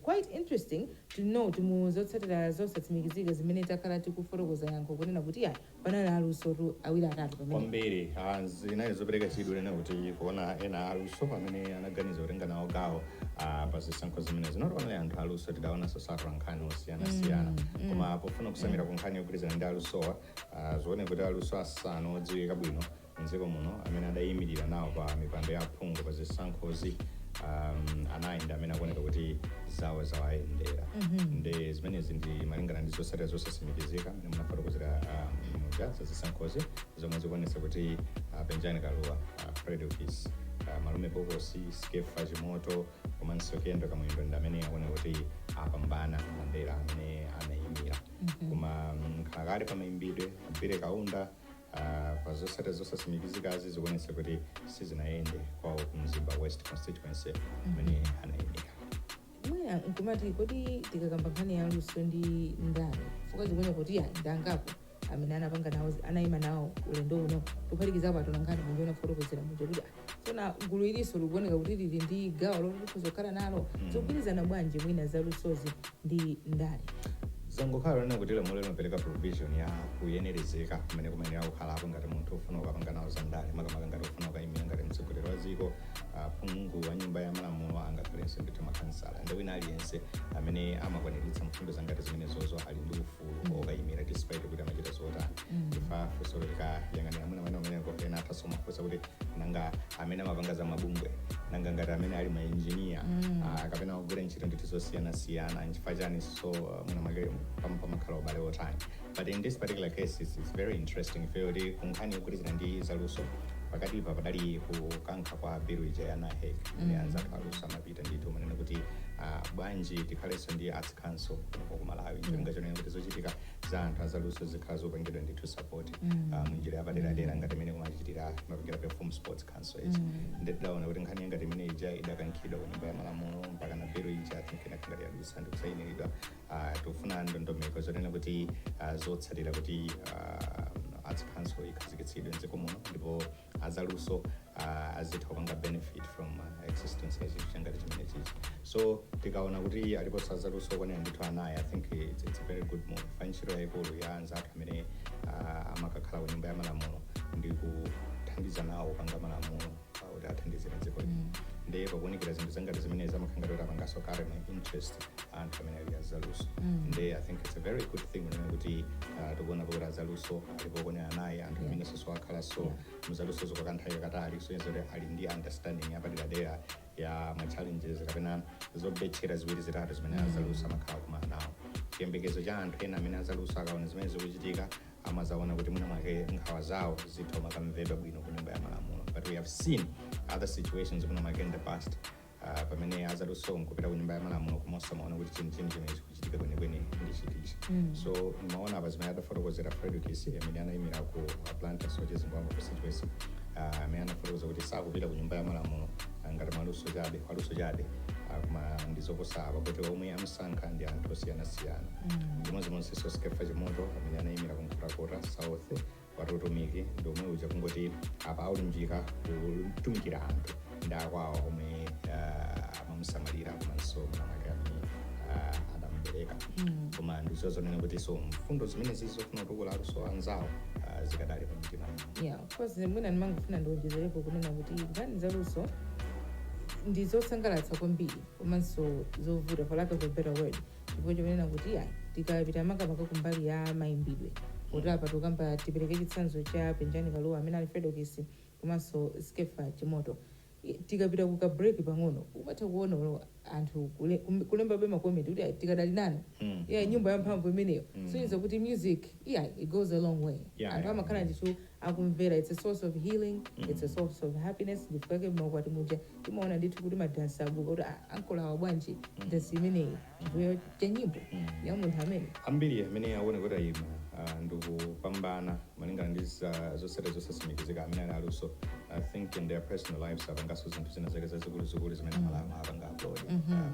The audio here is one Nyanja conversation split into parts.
quite interesting to know zotsatira zosatsimikizika zimene takhala tikufotokoza yankho kunena kuti panali aluso awiri atatu pamene kwambiri zinayi zopereka chidwi lena kuti kuona ena aluso pamene anaganiza kutenga nawo gawo pa zisankho zimene zinotoonera anthu aluso tidaonanso satura nkhani osiyanasiyana koma pofuna kusamira ku nkhani yogwirizana ndi alusowa zoone kuti aluso asanu odziwika bwino mdziko muno amene adayimirira nawo pa mipando ya phungu pa zisankhozi anayi ndi amene akuoneka kuti zawo zawayendera ndi zimenezi ndi malingana ndi zotsatira zosasimikizika amene munafotokozera muja za zisankhozi zomwe zikuonetsa kuti Benjani Kaluwa, Fred Office, Malume Bokosi, Skefa Chimoto, Komanso Kendo Kamwindo ndi amene akuoneka kuti apambana madera amene anayimira koma nkhalakale pamayimbidwe Abire Kaunda pa zotsatira zosasimikizikazi zikuonetsa kuti Sizinayende kwawo ku Mzimba West constituency amene anayimira. Mwina nkumati kodi tikakamba nkhani ya aluso ndi ndani fuka zikuoneka kuti ndangapo amene anapanga nawo anayima nawo ulendo uno kuphatikizapo atona nkhani munje unafotokozera munje kuti sona gulu iliso likuoneka kuti lili ndi gawo lokuzokhala nalo zogwirizana bwanji mwina za lusozi ndi ndani. Zangokhala lena kuti lamulo linopereka provision ya kuyenerezeka kumene akukhalapo ngati munthu ufuna ukapanga nawo zandale makamaka ngati ufuna ukayimira ngati mtsogoleri wa dziko phungu wa nyumba ya malamulo angakhalenso ndithu makhansala ndi wina aliyense amene amakwaniritsa mfundo zangati zimenezozo ali ndi ufulu okayimira despite kuti amachita zotani ifa funso likayang'anira mwina amene ena athaso mafunsa kuti nanga amene amapanga za mabungwe nanga ngati amene ali mainjiniya kapena kugwira ntchito ndithu zosiyanasiyana nchifukwa chani so mwina pamakhala ubale otani. But in this particular case, it's very interesting. Kuti kunkhani yogwirizana ndi zaluso pakati pa padali kukankha kwa biru ija ya NAHEC ne anzathu aluso amapita ndithu manena kuti bwanji tikhalenso ndi arts council ku Malawi njenga chonena kuti zochitika za anthu azaluso zikhala zopangidwa ndithu support munjira yapaderadera ngati imene kumachitira mapangidwa perform sports council ndidaona kuti nkhani ngati imene ija idakankhidwa ku nyumba ya malamulo mpaka na biru ija atinkhina ngati yaluso ndi kusayiniridwa tufuna ndondomeko zonena kuti zotsatira kuti arts council ikhazikitsidwe mdziko muno ndipo azaluso azitha kupanga benefit from existence ya chinthu changati chimene chichi so tikaona kuti aliponso azaluso okwanira ndithu anayi I think it's a very good move. Ntchito yayikulu ya anzathu amene amakakhala ku nyumba ya malamulo ndi kuthandiza nawo kupanga malamulo kuti athandizire dziko lino ndi pakuonekera zinthu zangati zimene zamakhala kuti apangaso kale ma interest anthu amene ali azaluso ndi I think it's a very good thing kuti tikuona kuti azaluso alipokonera naye anthu amene so akhala so muzaluso zokakanthawi katali so kuti ali ndi understanding yapaderadera ya ma challenges kapena zobetchera ziwiri zitatu zimene azaluso amakhala kumana nawo. Chiyembekezo cha anthu ena amene azaluso akaona zimene zikuchitika amazaona kuti mwina mwake nkhawa zawo zitha makamvedwa bwino ku nyumba ya malamulo. But we have seen other situations mwina mwake in the past pamene azaluso nkupita ku nyumba ya malamulo kumonso maona kuti chinthu chimene chikuchitika kwenikweni ndi chitichi so maona apa zimene adafotokozera Fred Office amene anayimira ku Atlanta Soche Zimbabwe constituency amene anafotokoza kuti sakupita ku nyumba ya malamulo ngati maluso chabe koma ndizoposa apa kuti omwe amsankha ndi anthu osiyanasiyana chimodzimodzinso Skefa Chimoto amene anayimira ku Nkhotakota South watotumiki ndi omwe uja kungoti apa aulunjika kutumikira anthu ndi akwawo omwe amamusamalira komanso mnamake amene adamubereka koma ndizozonena kuti so mfundo zimene zizofuna kutukula aluso anzawo zikadali pa mtima of course mwina ndimangofuna ndiwonjezerepo kunena kuti nkhani zaluso ndizosangalatsa kwambiri komanso zovuta for lack of a better word chifukwa chonena kuti tikapita makamaka kumbali ya mayimbidwe kuti apa tukamba tipereke chitsanzo cha Benjani Kaluwa amene ali Fred Office komanso Skefa Chimoto tikapita kuka break pang'ono umatha kuona anthu kulemba bema comment kuti tikadali nani nyimbo ya mphamvu imeneyo so kuti music it goes a long way anthu amakhala ndithu akumvera. It's a source of healing, it's a source of happiness. Ndifukake mwakwati muja timaona ndithu kuti madansa abuka kuti ankolawa bwanji dansi imeneyi chifukwa cha nyimbo ya munthu amene ambiri amene aone kuti ayima ndikupambana malingana ndi zotsatira zosasimikizika amene ali aluso I think in their personal lives apangaso zinthu zina zake zazikulu zimene malamulo apanga upload.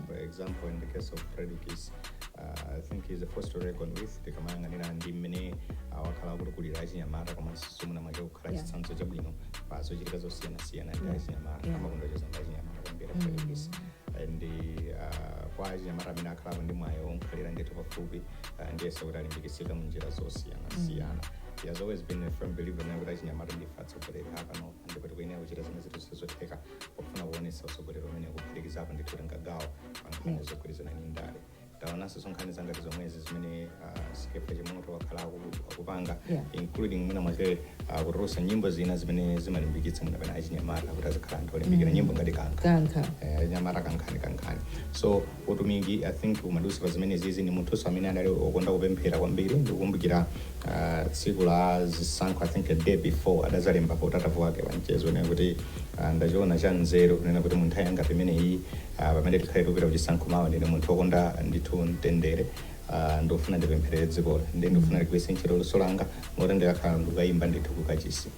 For example, in the case of Fred Office, I think he's a force to reckon with. Tikamayang'anira ndi mmene wakhala akulikulira achinyamata komanso mwina mwake kukhala chitsanzo chabwino pazochitika zosiyanasiyana ndi achinyamata amakondocheza ndi achinyamata kwambiri Fred Office ndi kwa achinyamata amene akhala ndi mwayo onkhalira ndithu pafupi ndiye kuti alimbikitsike mu njira zosiyana. He has always been a firm believer in kuti achinyamata ndife atsogoleri apano ndipo tikuyenera kuchita zimene zithu sizotheka pofuna kuonesa utsogoleri umene akuphatikizapo ndithu ngagawo pa nkhani zogwirizana ndi ndale. Taonanso nkhani zangati zomwezi zimene sikepe chimoto wakhala akupanga including mwina mwake kutulusa nyimbo zina zimene zimalimbikitsa mwina pena achinyamata kuti azikhala anthu olimbikira nyimbo ngati kankha achinyamata kankhani. So utumiki I think umadusa pa zimene zizi ni munthuso amene adali okonda kupemphera kwambiri ndikukumbukira tsiku la Zisankho I think a day before adazalemba pa utatavu wake pa mchezo ne kuti ndachiona cha nzeru kunena kuti munthu ayanga pamene iyi pamene tikhale kupita kuchisankho mawa ndine munthu okonda ndithu mtendere ndofuna ndipempherere dziko ndi ndofuna ligwise ntchito luso langa ngoti ndikakhala ndikayimba ndithu kukachisi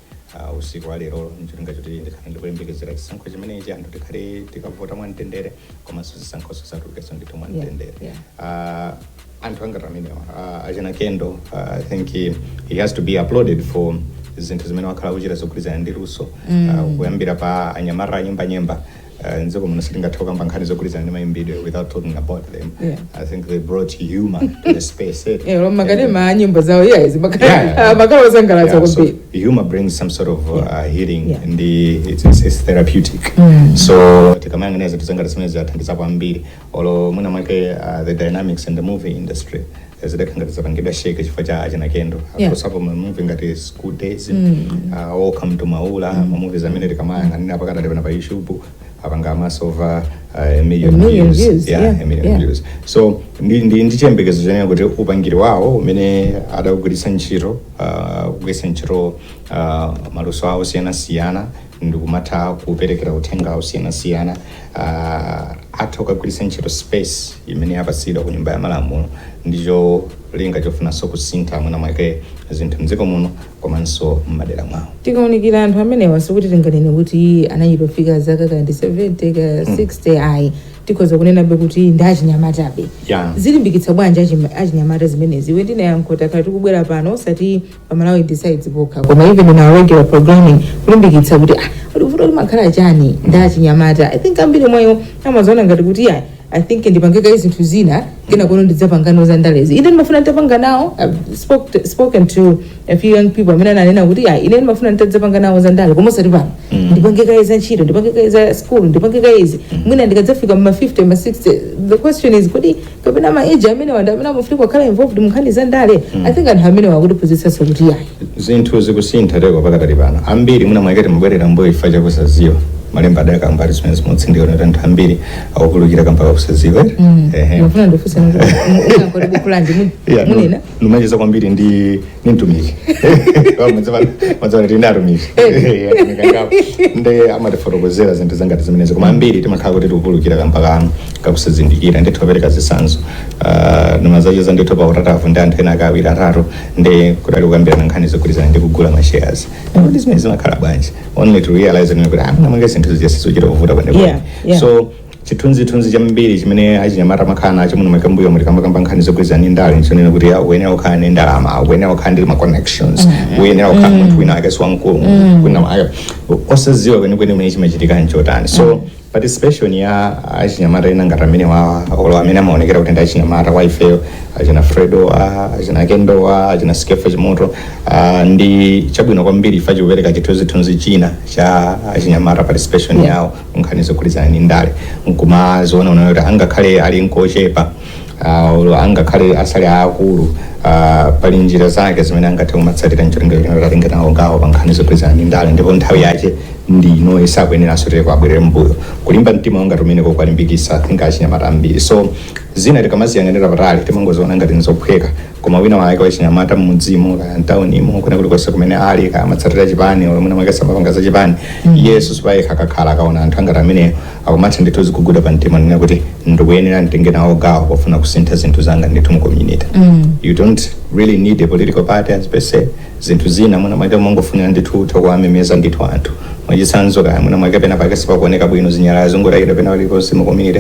usiku wa lero ncholinga choti ndikhale ndikulembekezera chisankho chimenechi anthu tikhale tikavota mwa mtendere komanso zisankho zisatulukenso ndithu mwa mtendere. Anthu angati amenewa achina Kendo I think he has to be applauded for zinthu zimene wakhala kuchita zogwirizana ndi luso kuyambira pa anyamata anyemba nziko muno sitingathoka nkhani zogwirizana ndi mayimbidwe without talking about them. I think they brought humor to the space. Makadema nyimbo zawo makala osangalatsa kwambiri. Humor brings some sort of healing and it's therapeutic. So tikamayang'ana zinthu zangati zimene zathandiza kwambiri olo mwina mwake the dynamics in the movie industry zidakangati zapangidwa shake chifukwa cha achina Kendo akusapo mamuvi ngati School Days, Welcome to Maula, mamovies amene tikamayang'anira pakadali pana pa YouTube apanga mass over a million views. A million views. So ndi chiyembekezo chonena kuti upangiri wawo umene adakugwiritsa ntchito maluso awo osiyanasiyana ndikumatha kuperekera uthenga osiyanasiyana atha kugwiritsa ntchito space imene yapatsidwa ku nyumba ya malamulo ndicho linga chofunanso kusintha mwina mwake zinthu mdziko muno komanso m'madera mwawo. Tikaunikira anthu amenewa sikuti tinganene kuti anachitofika zaka kandi 70 ka 60 ayi tikhoza kunenabe kuti ndi achinyamatabe. Zilimbikitsa bwanji achinyamata zimenezi iwe ndinayankho takhala tikubwera pano osati pamalawi decides pokha koma even in our regular programming kulimbikitsa kuti ulivuto limakhala chani ndi achinyamata. I think ambiri mwayo amazoona ngati kuti I think ndipangeka izinthu zina kena kuno ndidzapangano za ndalezi ine ndimafuna nditapanga nawo. I've spoken to a few young people amene ananena kuti ine ndimafuna nditadzapanga nawo za ndale koma osati pano ndipangeka iza ntchito ndipangeka iza school ndipangeka izi mwina ndikadzafika ma 50 ma 60. The question is kuti kapena ma age amene wanda amene amafika kukhala involved mu nkhani za ndale. I think anthu amene wakutiphunzitsa kuti zinthu zikusintha lero pakadali pano ambiri mwina mwaketi mubwerera mboyo ifa chakusaziwa malemba adaka ambari zimene zimotsindika kuti anthu ambiri akukulukira kampaka kusaziwa mafuna ndifunsa ngakoti bukulandi munena numacheza kwambiri ndi mtumiki mazana ndi atumiki ndi amatifotokozera zinthu zangati zimenezi koma ambiri timakhala kuti tikukulukira kampaka kakusazindikira ndithu apereka zitsanzo nimazacheza ndithu pa utatafu ndi anthu ena akawiri atatu ndi kudali kukambirana nkhani zogwirizana ndi kugula mashares ndi zimene zimakhala bwanji only to realize kuti mnamwenge zinthu ziyasizochita kuvuta kwene so chithunzithunzi chambiri chimene achinyamata makhala nacho muno mwekambuyo mulikambakamba nkhani zogwirizana ndi ndale nchonena kuti uyenera kukhala ndi ndalama uyenera kukhala ndi ma-connections uyenera kukhala munthu wina akesi wamkulu osaziwa kwenikweni mene chimachitika nchotani. So participation ya achinyamata ena ngati amene olo amene amaonekera kuti ndi achinyamata waifeyo achina Fredo achina Kendo achina Skefe chimoto ndi chabwino kwambiri ifa chikupereka chithunzithunzi china cha achinyamata participation yawo nkhani zogwirizana ndi ndale nkuma zoona kuti angakhale ali nkochepa angakhale asali akulu pali njira zake zimene angathe kumatsatira ncholinga talinga nawo ngawo pa nkhani zogwirizana ndi ndale ndipo nthawi yake ndino isakuyenera sotere kwabwerera mbuyo kulimba mtima wanga tumene kokwalimbikisa I think achinyamata ambiri. So zina tikamaziyang'anira patali timangoziona ngati nzophweka koma wina wake wachinyamata mmudzimu kantaunimo kuna kulikonse kumene ali kamatsatira chipani mwina mwake samapanga za chipani yesu sipaye akakhala akaona anthu angati amene akumatha ndithu zikuguda pa mtima nena kuti ndikuyenera nditenge nawo gawo pofuna kusintha zinthu zanga ndithu mu community. You don't really need a political party as per se. Zinthu zina mwina mwake mungofunira ndithu tokuwamemeza ndithu anthu mwachisanzo kaya mwina mwake pena pake sipakuoneka bwino zinyalala zongotayira pena paliponse mu community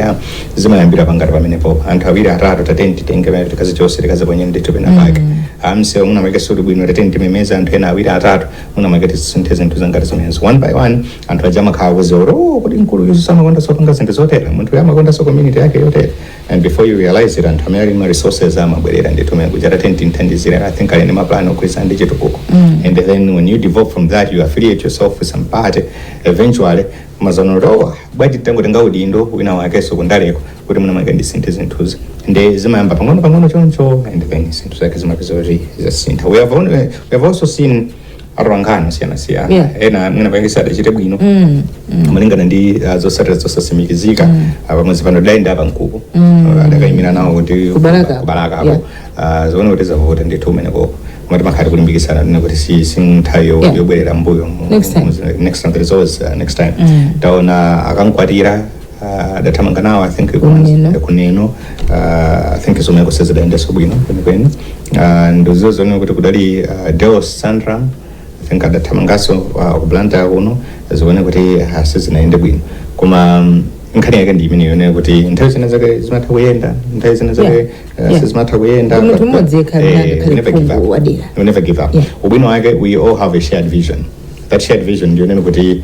zimayambira pangati pamenepo anthu awiri atatu tateni titenge pena tikazi chonse tikaziponye ndithu pena pake amse mwina mwake suli bwino tateni timemeza anthu ena awiri atatu mwina mwake tisinthe zinthu zangati zimenezo one by one anthu aja makhala kuziora kuti mkulu yusu samakonda sopanga zinthu zotera munthu yamakonda so community yake yotera and before you realize it anthu amene ali ma resources amabwerera ndithu mene kuchata tinthandizira I think ali ndi maplano okwisa ndi chitukuko and then when you develop from that you affiliate yourself with some party eventually mazonoro bwaji tango tenga udindo wina wake sekondaleko kuti muna mwake ndisinthe zinthuzi ndi zimayamba pang'ono choncho and then zinthu zake zimapezori zasintha we have also seen arwangano siyana ena mwina pangisa adachite bwino malingana ndi zosatira zosasimikizika pamwezi pano daenda apa mkupo adakayimira nawo kuti kubalaka apo zone kuti zavota ndithu umeneko mati makhati kulimbikisana nekuti sinthawi yobwerera mbuyo next time there is always next time taona akankwatira dathamanga nawo I think kuneno I think isomeko kusezidayendeso bwino kwenikweni ndizo zone kuti kudali Deos Sandra I think adathamangaso kublanta kuno zione kuti Sizinayende bwino koma nkhani yake ndi imene yone kuti nthawi zina zake zimatha kuyenda nthawi zina zake sizimatha kuyenda munthu mmodzi never give up ubwino wake we all have a shared vision that shared vision ndiyo nene kuti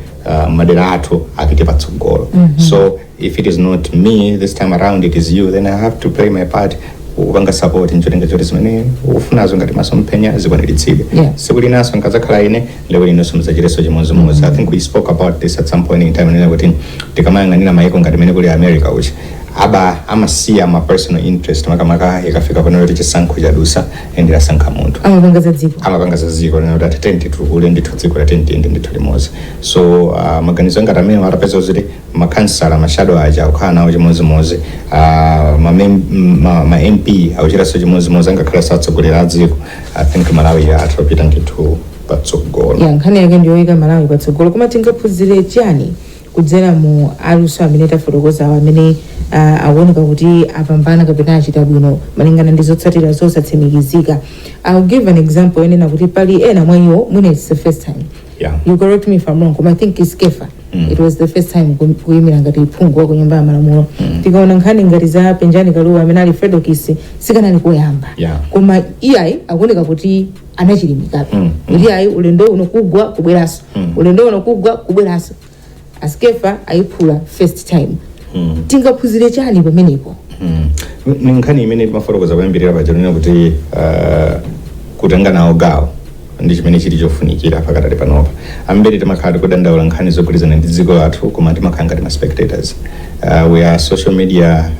madera athu apite patsogolo so if it is not me this time around it is you then I have to play my part upanga support nchotenga choti zimene ufunazo ngati masomphenya zikwaniritsidwe sikuti naso nkazakhala ine lero linonso mzachireso chimozimozi I think we spoke about this at some point in time nena kuti tikamayang'anira maiko ngati mene kuli America uchi aba amasiya ma personal interest makamaka ikafika pano kuti chisankho chadusa endera sankha munthu amapanga za dziko nena kuti atitenti tukule ndithu dziko latentiende ndithu limozi so maganizo ngati amene atapeza kuti makansala mashado aja akukhala nawo chimozimozi ma MP akuchitaso chimozimozi angakhala satsogolera dziko I think Malawi atapita ndithu patsogolo nkhani yake ndiyoyika Malawi patsogolo koma tingaphunzire chiyani kudzera mu Aluza amene tafotokoza amene aoneka kuti apambana kapena achita bwino malingana ndi zotsatira zosatsimikizika. I'll give an example enena kuti pali ena mwa iwo mwina it's the first time you correct me if I'm wrong but I think it's Kefa it was the first time kuyimira ngati phungu wa kunyumba ya malamulo tikaona nkhani ngati za Penjani Kaluwa amene ali Fredokisi sikanali kuyamba koma iyayi akuoneka kuti anachilimikabe iyayi ulendo unokugwa kubweraso ulendo unokugwa kubweraso askefa ayiphula first time tingaphunzire chani pamenepo nkhani imene timafotokoza kuyambirira pajanena kuti kutenga nawo gawo ndi chimene chili chofunikira pakatali panopa ambiri timakhala kudandaula nkhani zogwirizana ndi dziko lathu koma timakhala ngati ma spectators we are social media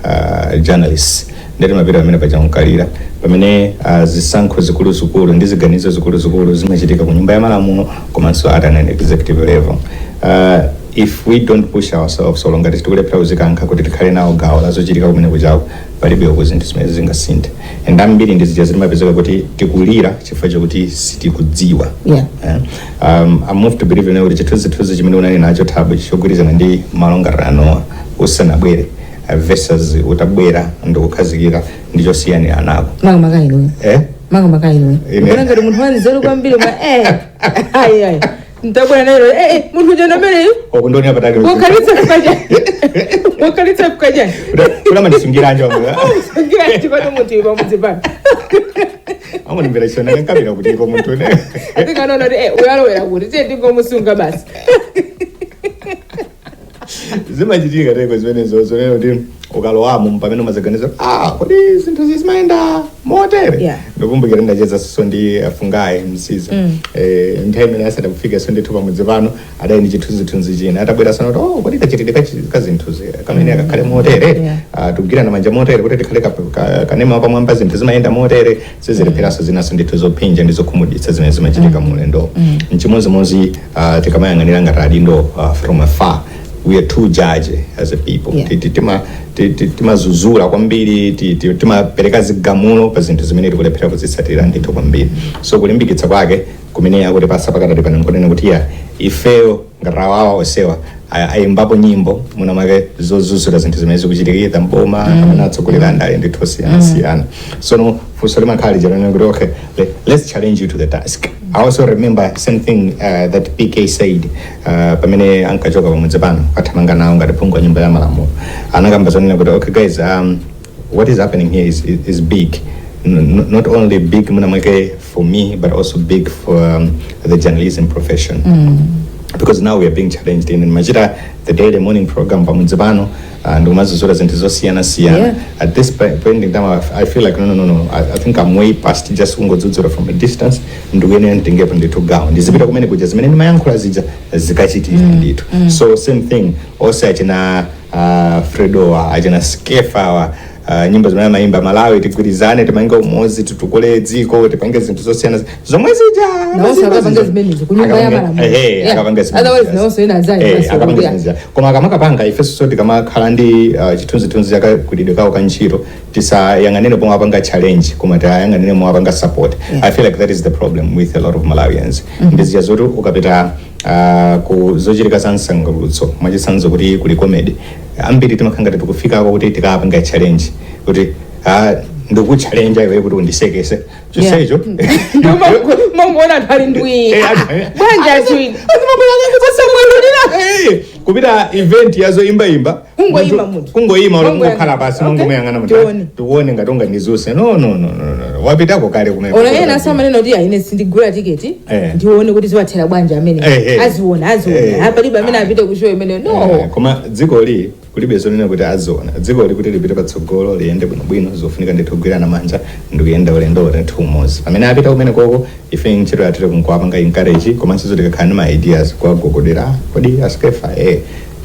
journalists ndeti mapita pamene pachankalira pamene zisankho zikuluzikulu ndi ziganizo zikuluzikulu zimachitika ku nyumba ya malamulo komanso at an executive level if we don't push ourselves so longa tikulephera kuzikankha kuti tikhale nawo gawo lazochitika kumene kuchako palibe zinthu zimene zingasinthe and ambiri ndizija zimapezeka kuti tikulira chifukwa chokuti sitikudziwa I move to believe kuti chithunzithunzi chimene unali nacho thabo chogwirizana ndi malongarano usanabwere versus utabwera ndikukhazikika ndicho siyanira nako makamakaino ngati munthu wanzelu kwambiri ma ayi ntabwera nayo munthu jana mbele okundoni apatali wakalitsa kukaja kulama ndisungira anje wamwe sungira chipano munthu ipo mudzipana amoni mbele chona nkabira kuti ipo munthu ne atikanoona kuti uyalowera kuti tiye tingomusunga basi zimachitika teko zimenezo zonena kuti ukalowamo pamene umazaganiza kodi zinthu zizimayenda motere ndikumbukira ndacheza so ndi afungayi msiza nthawi imene asadakufika so ndithu pamudzi pano adali ndi chithunzithunzi china atabwera sana kuti kodi kachitidwe kazinthuzi kamene akakhale motere tikugwirana manja motere kuti tikhale kanema pamwamba zinthu zimayenda motere sizilepheranso zinaso ndithu zophinja ndi zokhumudwitsa zimene zimachitika mu ulendo mchimozimozi tikamayang'anira ngati adindo from afar we are too judge as a people timazuzula kwambiri timapereka zigamulo pa zinthu zimene tikulephera kuzitsatira ndithu kwambiri so kulimbikitsa kwake kumene akuti pasa pakatali pano nkonena kuti ifeyo ngarawawa osewa ayimbapo nyimbo muna make zozuzula zinthu zimene zikuchitikira mboma amene atsogolera ndale ndithu osiyana so no funso limakhala lijanena kuti okay let's challenge you to the task I also remember something that PK said pamene ankachoka pamudzi pano athamanga nawo ngati phungu wa nyumba ya malamulo anakamba zonena kuti okay guys what is happening here is big. Not only big for me but also big for the journalism profession. Because now we are being challenged in Majida, the daily morning program pamudzi pano and umazizora zintu zosiyana siyana. At this point in time I feel like no I think I'm way past just ungodzudzura from a distance ndikuyenera ndingepo nditugawo ndizipita kumene kuja zimene ndimayankhula zija zikachitika ndithu. So same thing also achina Fredo achina Skefa nyimbo zimene maimba Malawi tigwirizane timange umozi titukule dziko tipange zinthu zosiyana zomwe zija akapanga zimenezo kunyumba ya malamulo akapanga otherwise naonso ina zai koma akamakapanga ifeso so tikamakhala ndi chithunzithunzi chakagwiridwe kawo kantchito tisayang'anire pomwe apanga challenge koma tayang'anire momwe apanga support. I feel like that is the problem with a lot of Malawians. Ndizija zoti ukapita ku zochitika za msangulutso mwachisanzo kuti kuli comedy ambiri timakhangati tikufikako kuti tikapanga challenge kuti ndikuchallenge iwe kuti undisekese chisecho mongona thali ndwi bwanja twin kupita event yazo imba kungoyima ulingokhala pasi nongomuyang'ana tuone ngati ungandizuse no wapitako kale kumene ona ena asamanena kuti ine sindigula tiketi ndione kuti ziwathera bwanja amene aziona apalibe amene apite ku show imene no koma dziko li kulibe zonena kuti aziona dziko li kuti lipite patsogolo liyende bwinobwino zofunika ndithu kugwirana manja ndikuyenda ulendo ndithu umodzi pamene apita kumene koko ife ntchito yatete kunkwapanga encourage komanso tikakhala ndi ma ideas kwagogodera kodi asikefa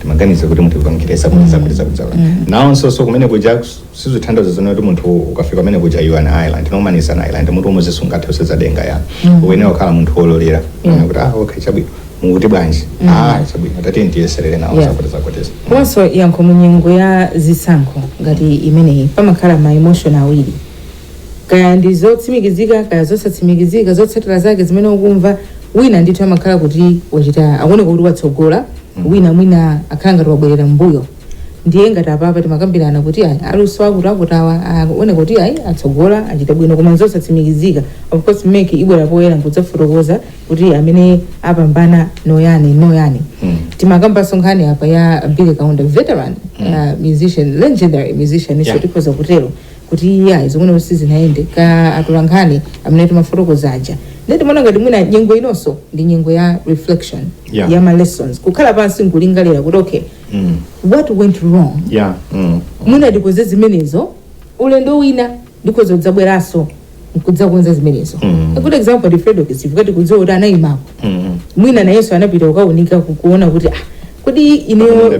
timaganize kuti munthu ukangiresa kuzakuliza nawonso so kumene kuja sizithandazo zonena kuti munthu ukafika kumene kuja you an island nomanisa an island munthu umodzi sungathe usezadenga ya uyenera kukhala munthu wololera kuti okay chabwino mukuti bwanji chabwino tati ndiyeserere nawo zakoteza komanso yankho munyengo ya zisankho ngati imeneyi pamakhala ma emotion awiri kaya ndizotsimikizika kaya zosatsimikizika zotsatira zake zimene ukumva wina ndithu amakhala kuti wachita akuoneka kuti watsogola wina mwina akhala ngati wabwerera mbuyo ndiye ngati apapa timakambirana kuti aluso akutawa akuoneka kuti atsogola achita bwino koma zosatsimikizika of course make ibwera poyera nkudzafotokoza kuti amene apambana noyani timakamba sonkhani apa ya Billy Kaunda veteran musician legendary musician iso tikhoza kutero kuti zomwe Sizinayende ka atulankhani amene timafotokoza aja ndeti mwana ngati mwina nyengo inonso ndi nyengo ya reflection ya ma lessons kukhala pansi nkulingalira kuti okay what went wrong mwina ndikoze zimenezo ulendo wina ndikozo dzabweraso nkudzakonza zimenezo a good example ndi Fredo kisifukati kudziwa kuti anayimako mwina nayenso anapita ukaunika kukuona kuti kodi ineyo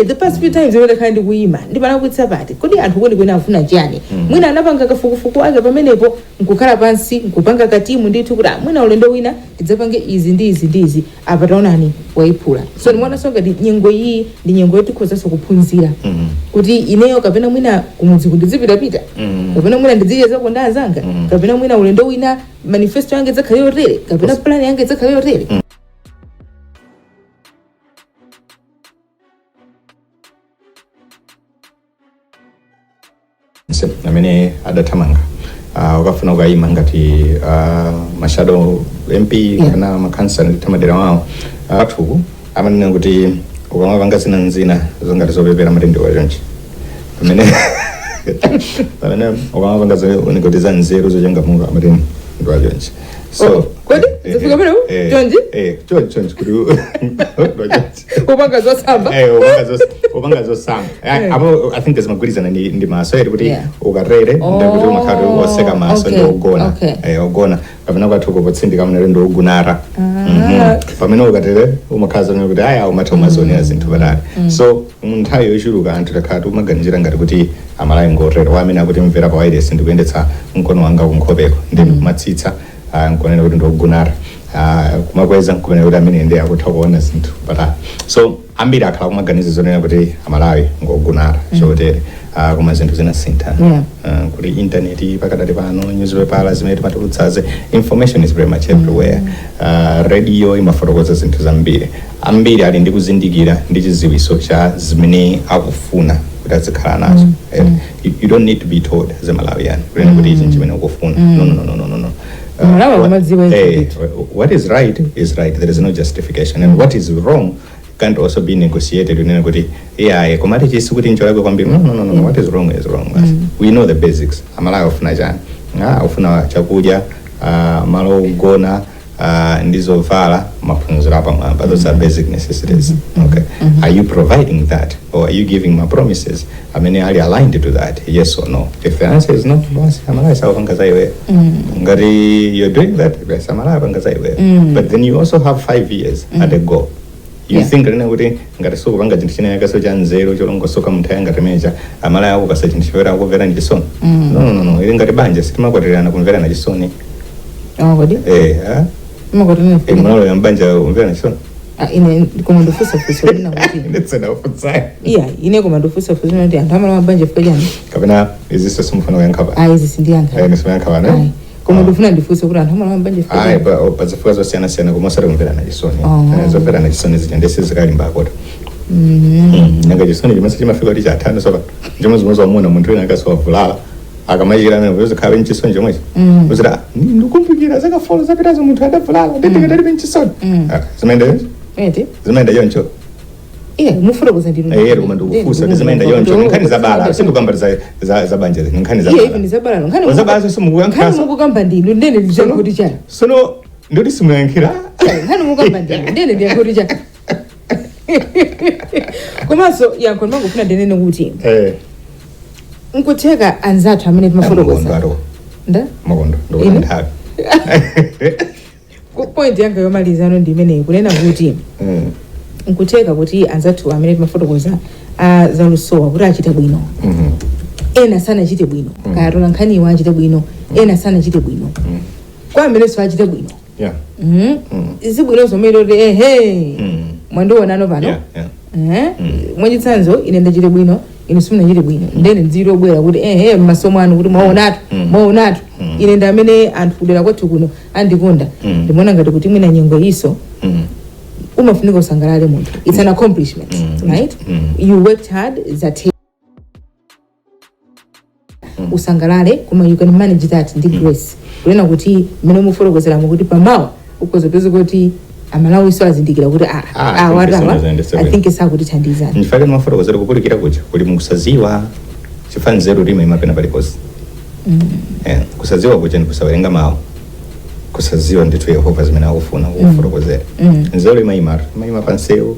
the past few times when kind kuyima ndipana kutsa pati kodi anthu kodi kwena afuna chani mwina anapanga kafukufuku ake pamenepo nkukhala pansi nkupanga katimu ndithu kuti mwina ulendo wina tidzapange izi ndi izi apa taonani waiphula so ndimwana songa ndi nyengo iyi ndi nyengo yotikhozanso kuphunzira kuti ineyo kapena mwina kumudzi kundidzipitapita kapena mwina ndidzicheza konda anzanga kapena mwina ulendo wina manifesto yange idzakhale yotere kapena plan yange idzakhale yotere amene adathamanga ukafuna ukayima ngati mashado MP kana makansala tamadera wawo athu amanena kuti ukamapanga zina zongati zopepera matende wachonchi pamene ukamapanga zonekuti za nzeru zochonga mungu amatende wachonchi so kodi zifika pano chonji kuti upanga zosamba upanga zosamba I think there's magwirizana ndi maso eri kuti ukarere ndikuti umakhala oseka maso ndi ogona pamene kwathu kupotsindika mnere ndi ogunara pamene ukatere umakhala kuti umatha umazonera zinthu patali so nthawi yochuluka anthu takhala umaganizira ngati kuti amalayi ngorero wamene akuti mvera pa wireless ndikuyendetsa mkono wanga kunkhopeko ndi kumatsitsa nkonena kuti ndogunara kumakweza nkumene kuti amene ndi akutha kuona zinthu patali so ambiri akhala kumaganiza zonena kuti amalawi ngogunara chotere koma zinthu zinasintha kuti internet pakadali pano newspaper zimene timatulutsaze information is very much everywhere radio imafotokoza zinthu zambiri ambiri ali ndi kuzindikira ndi chiziwiso cha zimene akufuna that's nazo. You don't need to be told as a Malawian kuti ichi chimene ukufuna. No. What is right is right. There is no justification, and what is wrong can't also be negotiated. Komati chisi kuti ncholago kwambiri. No. What is wrong is wrong. We know the basics. Amalawi ufuna chani? Ufuna chakudya, malo ugona, ndizovala, maphunziro apamwamba. Those are basic necessities. Okay. Are you providing that, or are you giving my promises? I mean, are you aligned to that? Yes or no? If the answer is no, you're doing that. But then you also have 5 years at a go. You think ngati sokupanga chinthu china yakaso cha nzeru cholongosoka mthaya ngati mecha amala ako kasa chinthu chipera kumvera ndi chisoni. No. Ili ngati banja sitimakwatirana kumvera na chisoni. Kodi? Makwatirana. Mwana ya mbanja kumvera na chisoni. Ine komando fusa lina kuti. Nditsena ufutsai. Ine komando fusa ndi anthu amala mabanja fika jani. Kapena izisa sumufano yankaba. Izi sindi yankaba. Nisema yankaba ne? Komando funa ndifusa kuti anthu amala mabanja fika. Pazafuka zosiyana kumosera kumvera na chisoni. Zomvera na chisoni zichindese zikalimba akota. Nanga chisoni chimasa chimafika kuti chatano soba. Njomozimozo wamuna muntu wina akasowa vulala. Akamajira amene kuyoza khabe nchisoni chomwechi. Uzira ndikumbukira zakafolo zapitazo muntu adavulala. Ndingatali benchisoni. Zimaenda yoncho. Mufuna kuzandiro. Koma ndikufusa zimaenda yoncho. Nkhani zabala. Singukamba za banja. Nkhani zabala. Even zabala. Nkhani zabala simukuyankhasa. Nkhani mukukamba ndinu ndene ndichakuti chani. Sono ndoti simuyankhira. Nkhani mukukamba ndinu ndene ndichakuti chani. Komanso yankho mangofuna ndene kuti. Nkutheka anzathu amene timafotokoza. Makondo. Ndokuthawi. Point yanga yomalizano ndi imeneyi kunena kuti nkutheka kuti anzathu amene timafotokoza zalusowa kuti achite bwino. Ena sana achite bwino. Kaya nkhaniwa achite bwino. Ena sana achite bwino. Kwa amene so achite bwino. Izibwino zomero mwandiwonano pano. Mwachitsanzo ine ndachite bwino. Ine simuna chite bwino. Ndene nziro bwera kuti masomo anu kuti mwaonatu. Ine ndamene anthu kudera kwathu kuno andikonda. Ndimona ngati kuti mwina nyengo iso. Umafunika usangalale munthu. It's an accomplishment, right? You worked hard, usangalale, kuma you can manage that ndi grace. Kulena kuti mene mufotokozera kuti pamawa ukozopeza kuti amalawi so azindikira kuti I think it's kuti thandizana. Ndifake mufotokozera kukulikira kuti kuli mukusaziwa chifanzero rima imapena paliposi. Kusaziwa kuti ndikusawerenga mawu. Kusaziwa ndithu Yehova zimene akufuna kufotokozera. Nzero imayima panseu.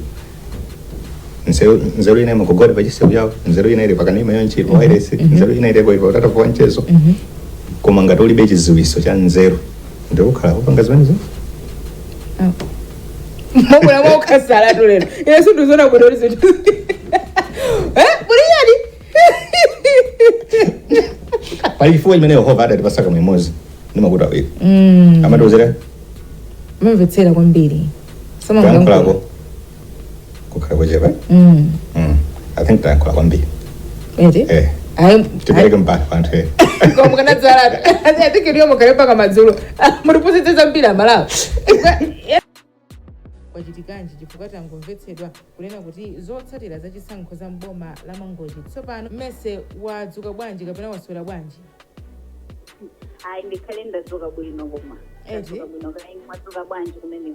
Nzero ine mukugora pachiseu yawo. Nzero ine iri pakanima yonchiro wairesi. Nzero ine iri kwa utata kwa nchezo. Koma ngati ulibe chiziwiso cha nzero. Ndikukhala kupanga zimenezo. Mwana wao kasala tu lero. Yesu ndizona kudori zetu. Buriyani. Palifuwa imene Yehova adati pasaka mwemozi. Ndimakuta wewe. Amadozera? Mumvetsera kwambiri. Sama ngako. Kukhala kwajeba? I think tankhola kwambiri. Tipeleke mpaka panthe. Koma kana dzala. I think ndiyo mukale paka madzulo. Muripusitsa mbira malawi. Kwachitikanji chifukwa tangomvetsedwa kunena kuti zotsatira za Zisankho za mboma la Mangochi. Tsopano mmese wadzuka bwanji kapena waswera bwanji? Ndikhale ndadzuka bwino koma. Ndadzuka bwino kana mwadzuka bwanji kumene?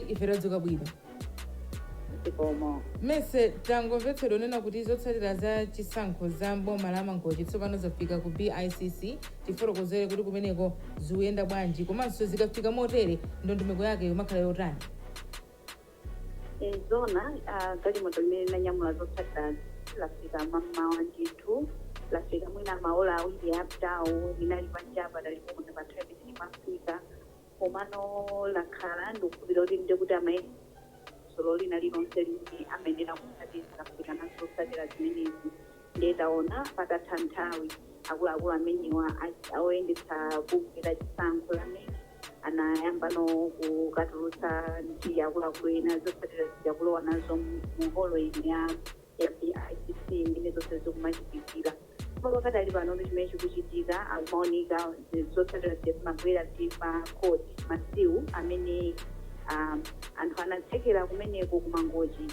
Ife tadzuka bwino. Sikomo. Mmese tangomvetsedwa kunena kuti zotsatira za Zisankho za mboma la Mangochi tsopano zafika ku BICC. Tifotokozere kuti kumeneko zikuyenda bwanji komanso zikafika motere ndondomeko yake yomakhala yotani. Zona galimoto limene nanyamula zotsatira lafika mamawa ndithu lafika mwina maola awiri apitawo linali panjapa talipokuti pa traffic mafika komano lakhala ndikupira kuti ndi kuti solo linali lonse lini amayenera kutsatira lafika nazo zotsatira zimenezi ndetaona patatha nthawi akuluakulu amenewa oyendetsa buku la Zisankho lamene anayamba no kukatulutsa ndi akuluakulu ena zotsatira zijakulowa nazo mu holo ine ya BICC ndine zonse zikumachitikira pakati ali pano chimene chikuchitika amaoneka zotsatira zimabwera ndi makoti masiu amene anthu anatsekera kumeneko ku Mangochi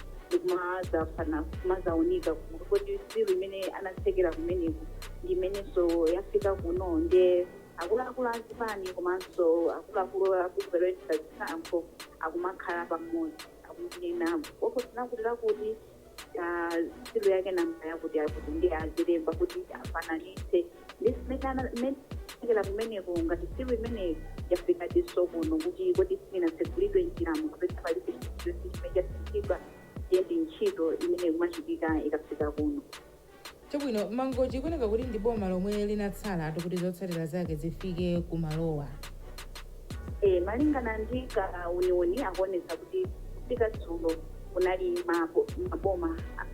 kumazaunika kuti siku imene anatsekera kumeneko ndi imenenso yafika kuno nde akuluakulu azipani komanso akuluakulu akuperewetsa Zisankho akumakhala pamodzi akunena oposinakulira kuti siku yake namba yakuti ndi azilemba kuti afananitse ndisimekera kumeneko ngati siku imeneyo yafika diso kuno kuti sinatsekulidwe njiramo kapena palibe chinthu chimene chatsekidwa yendi ntchito imene kumachitika ikafika kuno. Chabwino mangochi kuoneka kuti ndi boma lomwe linatsala kuti zotsatira zake zifike kumalowa. Malingana ndi kauniuni akuonetsa kuti kufika dzulo kunali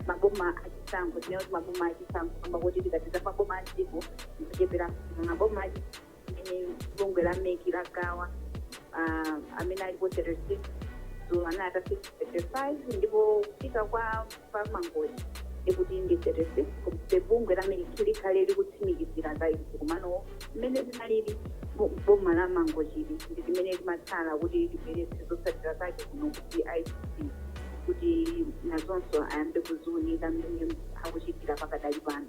maboma achisankho tinoti maboma achisankho kamba kuti tikatiza maboma adziko kuchepera maboma amene bungwe la meki lagawa amene alipo 36 dzulo anali 35 ndipo kufika kwa mangochi ekuti ndi 36 kuti bungwe la meki likhale likutsimikizira za izi kumano mmene zinalili boma la mangochili ndi limene limatsala kuti liberetse zotsatira zake kuno kuti ICC kuti nazonso ayambe kuziunika mmene akuchitira pakadali pano.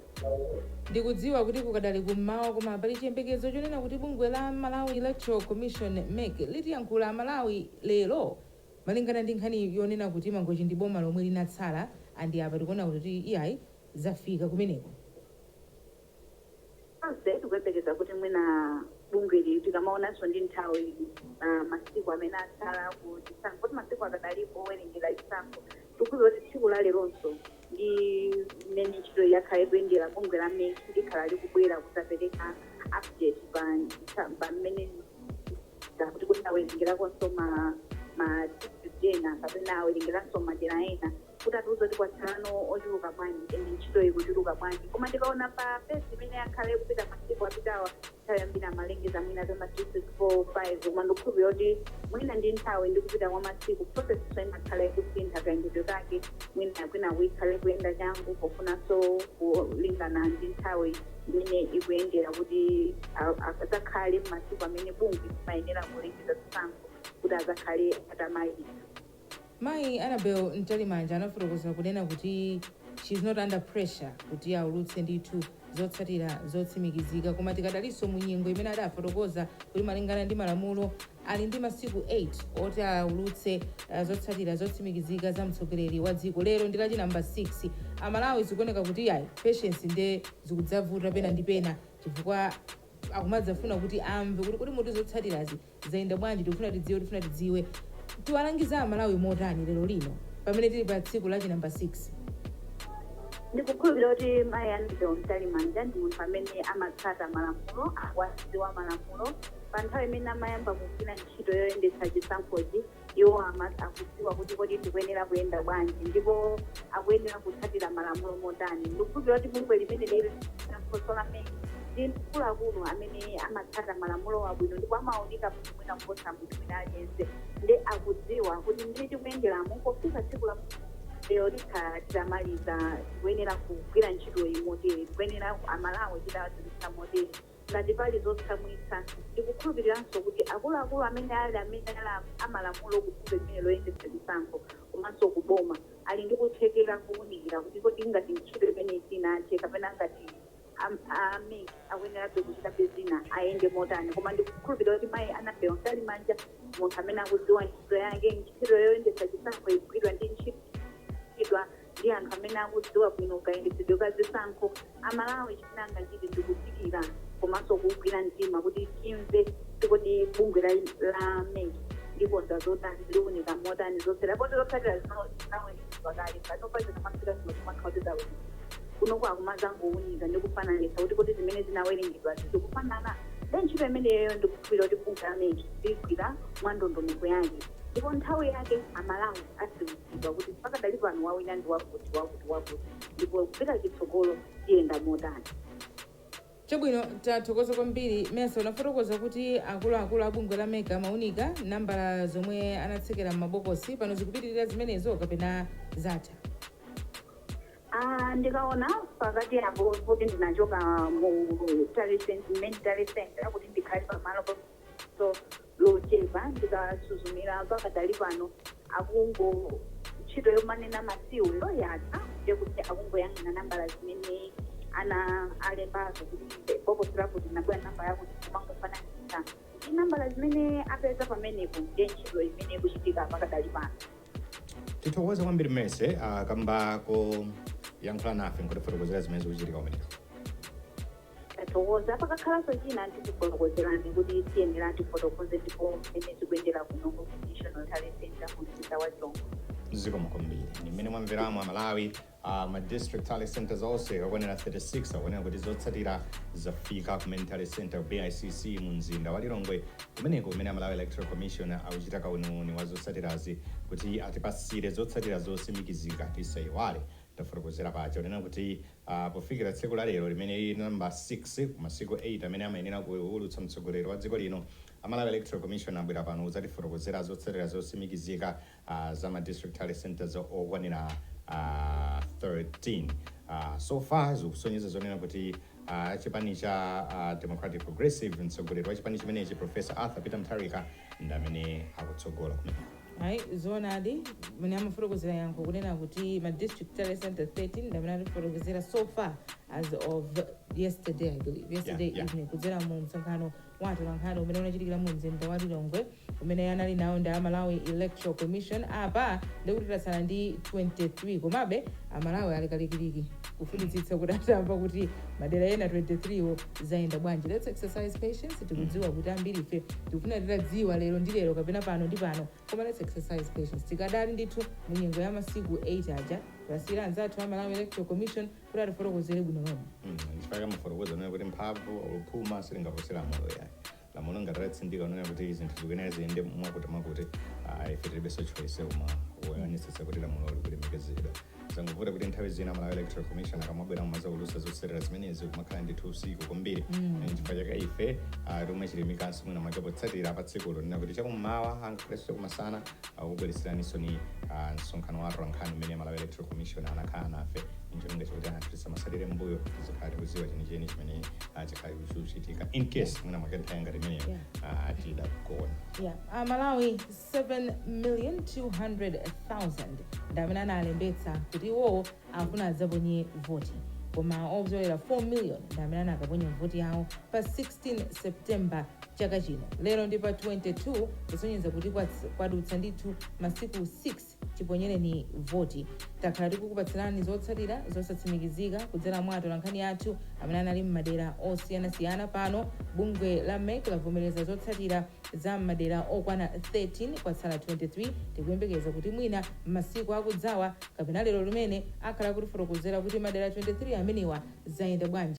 Ndikudziwa kuti kukadali kummawa koma pali chiyembekezo chonena kuti bungwe la Malawi Electoral Commission MEC litiyankhula Malawi lero malingana ndi nkhani yonena kuti mangochi ndi boma lomwe linatsala andi apa tikuona kuti iyayi zafika kumeneko. Tikuyembekeza kuti mwina bungweli tikamaonanso ndi nthawi masiku amene atsala ku Zisankho kuti masiku akadalipo owerengera Zisankho tikudziwa kuti tsiku la leronso ndi mmene ntchito yakhala kuyendera bungwe la MEC likhala likubwera kusapereka update pa mmene kuti awerengerakonso ena kapena awerengeranso madera ena kuti atiuza kuti kwatsano ochuluka bwanji ndi ntchito ikuchuluka bwanji koma ndikaona pa pesi imene yakhale kupita masiku apitawa nthawi yambiri amalengeza mwina zama 2 6 4 5 koma ndikukhulupirira kuti mwina ndi nthawi ndikupita kwa masiku process imakhala ikusintha kayendedwe kake mwina wikhale kuyenda changu pofunanso kulingana ndi nthawi imene ikuyendera kuti azakhale masiku amene bungwe limayenera kulengeza Zisankho kuti azakhale atamayika. Mai Annabel Ntalimanja anafotokoza kunena kuti she's not under pressure kuti aulutse ndithu zotsatira zotsimikizika koma tikadalinso mu nyengo imene adafotokoza kuti malingana ndi malamulo ali ndi masiku 8 oti aulutse zotsatira zotsimikizika za mtsogoleri wa dziko. Lero ndi lachi namba 6 amalawi zikuoneka kuti yayi patience nde zikudzavuta pena ndi pena chifukwa akumadzafuna kuti amve kuti muti zotsatirazi zayenda bwanji tikufuna tidziwe tiwalangiza amalawi motani lero lino pamene tili pa tsiku lachi namba 6. Ndikukhulupirira kuti Mai Annabel Ntalimanja ndi munthu amene amatsata malamulo akuwadziwa malamulo pa nthawi imene amayamba kugwira ntchito yoyendetsa Zisankhozi iwo akudziwa kuti kodi tikuyenera kuyenda bwanji ndipo akuyenera kutsatira malamulo motani. Ndikukhulupirira kuti bungwe limene lili Zisankho la MEC ndi mkuluakulu amene amatsata malamulo abwino ndipo amaoneka mwina kuposa munthu wina aliyense ndi akudziwa kuti mmene tikuyenderamo pofika tsiku la lero likhala titamaliza tikuyenera kugwira ntchito imoderi tikuyenera amalawi tidawazilisa moderi ngati pali zotsamwitsa. Ndikukhulupiriranso kuti akuluakulu amene ali amalamulo kubungwe limene loyendetsa Zisankho komanso kuboma ali ndi kuthekera kuwunikira kuti kodi ngati ntchito imene isinathe kapena ngati MEC akuyenerabe kuchita bezina ayende motani koma ndikukhulupirira kuti Mai Annabel Ntalimanja munthu amene akudziwa ntchito yake ntchito yoyendetsa Zisankho igwidwa ndi ntchito ndi anthu amene akudziwa bwino kayendetsedwe ka Zisankho. Amalawi chinanga chiti ndikudikira komanso kugwira mtima kuti timve kuti bungwe la MEC likonza zotani liwunika motani zotsatira poti zotsatira zinawenikizwa kale panopacho namasira zinokumakhautizawe kunoko akumazangowunika ndikufananisa kuti zimene zinawerengedwa zikufanana ndi ntchito imeneyo. Ndikukhulupirira kuti bungwe la MEC ligwira mwandondomeko yake ndipo nthawi yake amalawi adziwitsidwa kuti pakadali pano wawina ndi wakuti ndipo kupita chitsogolo tiyenda motani. Chabwino tathokoza kwambiri. Mesa unafotokoza kuti akuluakulu a bungwe la MEC amaunika nambala zomwe anatsekera m'mabokosi pano zikupitirira zimenezo kapena zatha? Ndikaona pakati apo kuti ndinachoka mu mental center kuti ndikhale pamalo so lochepa ndikasuzumira pakadali pano ntchito yomanena masiulo yatha ndiye kuti akungoyang'ana nambala zimene ana alembazo kuti bokosi lako linabwera namba yako kumangofananisa ndi nambala zimene apeza pamenepo ndiye ntchito imene ikuchitika pakadali pano. Tithokoze kwambiri mmese kambako yankhula nafe nkufotokozera zimene zikuchitika kumeneko. Tathokoza pakakhalanso china ndikufotokozerani kuti tiyenera tifotokoze ndipo mmene zikuyendera kuno ku National Talent Center mu mzinda wa Chongo. Zikomo kwambiri ni mmene mwamveramu Amalawi ma district talent centers onse akwanira 36 akwanira kuti zotsatira zafika ku Mentorship Center BICC mu mzinda wa Lilongwe kumeneko kumene Malawi Electoral Commission akuchita kauniuni wa zotsatirazi kuti atipasire zotsatira zosimikizika tisaiwale. Tafotokozera pacho nena kuti pofikira tsiku la lero limene lili namba 6 ku masiku 8 amene amayenera kuulutsa mtsogoleri wa dziko lino Malawi Electoral Commission abwera pano kudzatifotokozera zotsatira zosimikizika za ma district talent centers okwanira 13. So far zikusonyeza zonena kuti chipani cha Democratic Progressive mtsogoleri wa chipani chimenechi Professor Arthur Peter Mutharika ndi amene akutsogola kumene. Hai zonadi mene amafotokozera yankho kunena kuti ma district talent center 13 ndamene atifotokozera so far as of yesterday, I believe yesterday evening kudzera mu msonkhano wa atolankhani umene unachitikira mu mzinda wa Lilongwe umene anali nawo ndi Malawi Electoral Commission apa ndikuti tatsala ndi 23 komabe Malawi ali kalikiliki kufunitsitsa kuti atamva kuti madera ena 23 zayenda bwanji. Let's exercise patience tikudziwa kuti ambiri ife tikufuna titadziwa lero ndi lero kapena pano ndi pano koma let's exercise patience tikadali ndithu mu nyengo ya masiku 8 aja twasira anzathu Malawi Electoral Commission kuti atifotokozere bwino lomwe. Ndifaka mufotokoza nena kuti mphamvu oluphuma silingaposera moyo yayi lamulo ngatatsindika unena kuti zinthu zikuyenera ziyende mwakuti ife tilibenso choice uma woyanitsitsa kuti lamulo likulemekezedwa. Zangovuta kuti nthawi zina Malawi Electoral Commission akamabwera mumaza kulusa zotsatira zimenezi kumakhala ndithu usiku kwambiri chifukwa chake ife tomwe chilimikanso mwina mwake potsatira pa tsikulo nena kuti chakummawa angakhalenso chakumasana akubwereseraninso ni msonkhano wa atolankhani umene Malawi Electoral Commission anakhala nafe nchonga choti anatulisa masalire mbuyo zikhala kuziwa chenicheni chimene chikhala kuchitika in case mwina mwake nthawi ngati imeneyo atida kugona. Malawi 7,200,000 ndamene analembetsa kuti iwo afuna adzaponye voti koma obzolera 4 million ndamene anakaponya voti yawo pa 16 September chaka chino. Lero ndi pa 22 kusonyeza kuti kwadutsa ndithu masiku 6 tiponyereni voti. Takhala tikukupatsirani zotsatira zosatsimikizika kudzera mwa atolankhani athu amene anali m'madera osiyanasiyana. Pano bungwe la MEC lavomereza zotsatira za m'madera okwana 13 kwatsala 23. Tikuyembekeza kuti mwina masiku akudzawa kapena lero limene akhala kutifotokozera kuti madera 23 amenewa zayenda bwanji.